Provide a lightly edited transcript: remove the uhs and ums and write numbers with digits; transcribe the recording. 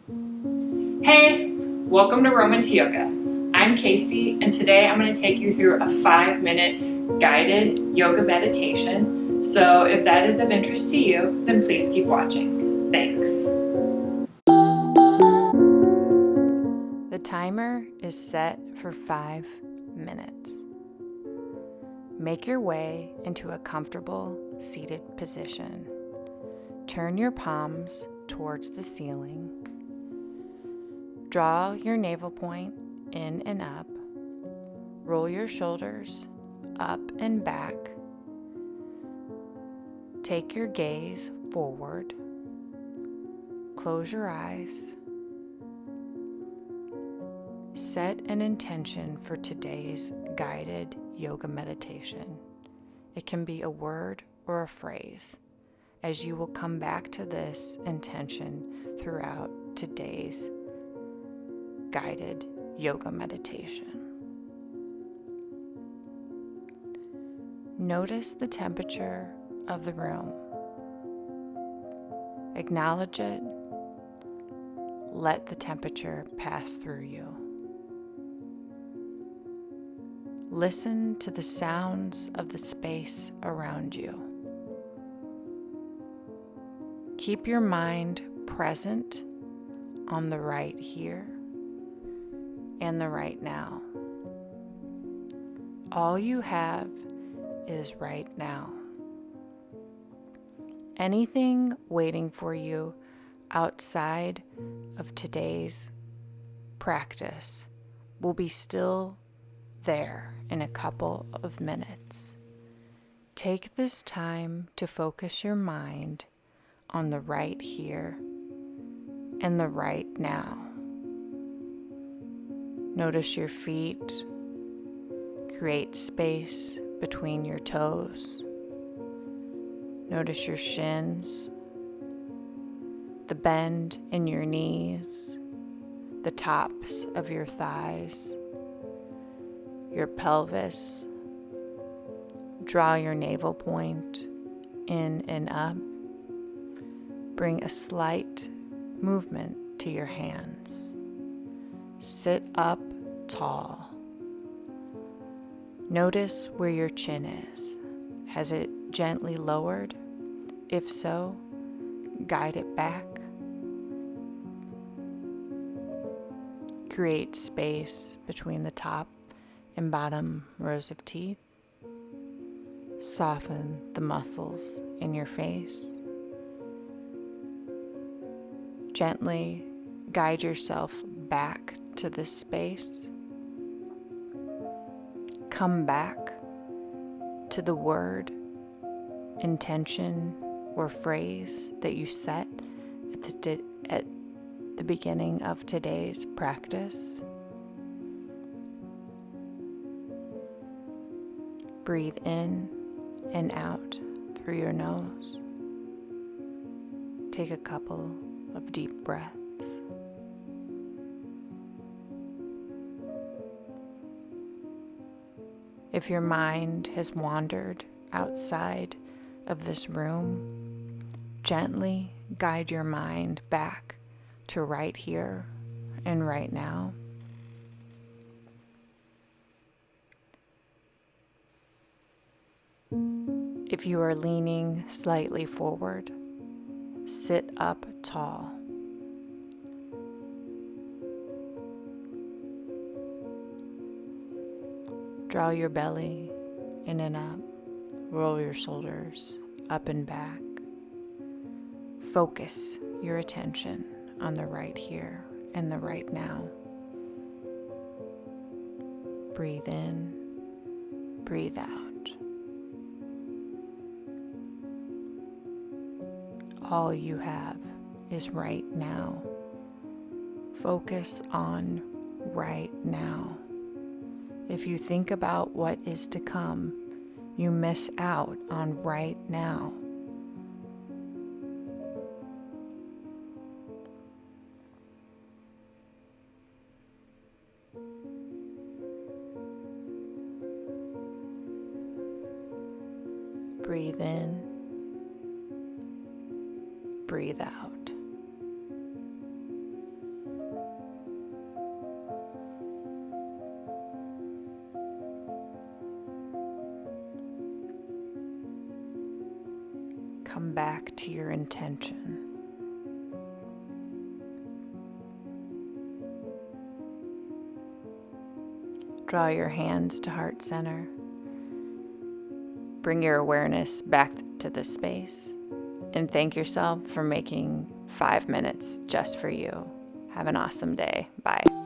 Hey, welcome to Roman to Yoga. I'm Casey, and today I'm going to take you through a 5-minute guided yoga meditation. So, if that is of interest to you, then please keep watching. Thanks. The timer is set for 5 minutes. Make your way into a comfortable seated position. Turn your palms towards the ceiling. Draw your navel point in and up. Roll your shoulders up and back. Take your gaze forward. Close your eyes. Set an intention for today's guided yoga meditation. It can be a word or a phrase, as you will come back to this intention throughout today's guided yoga meditation. Notice the temperature of the room. Acknowledge it. Let the temperature pass through you. Listen to the sounds of the space around you. Keep your mind present on the right here and the right now. All you have is right now. Anything waiting for you outside of today's practice will be still there in a couple of minutes. Take this time to focus your mind on the right here and the right now. Notice your feet. Create space between your toes. Notice your shins, the bend in your knees, the tops of your thighs, your pelvis. Draw your navel point in and up. Bring a slight movement to your hands. Sit up tall. Notice where your chin is. Has it gently lowered? If so, guide it back. Create space between the top and bottom rows of teeth. Soften the muscles in your face. Gently guide yourself back to this space. Come back to the word, intention, or phrase that you set at the beginning of today's practice. Breathe in and out through your nose. Take a couple of deep breaths. If your mind has wandered outside of this room, gently guide your mind back to right here and right now. If you are leaning slightly forward, sit up tall. Draw your belly in and up. Roll your shoulders up and back. Focus your attention on the right here and the right now. Breathe in, breathe out. All you have is right now. Focus on right now. If you think about what is to come, you miss out on right now. Breathe in, breathe out. come back to your intention. Draw your hands to heart center. Bring your awareness back to the space and thank yourself for making 5 minutes just for you. Have an awesome day. Bye.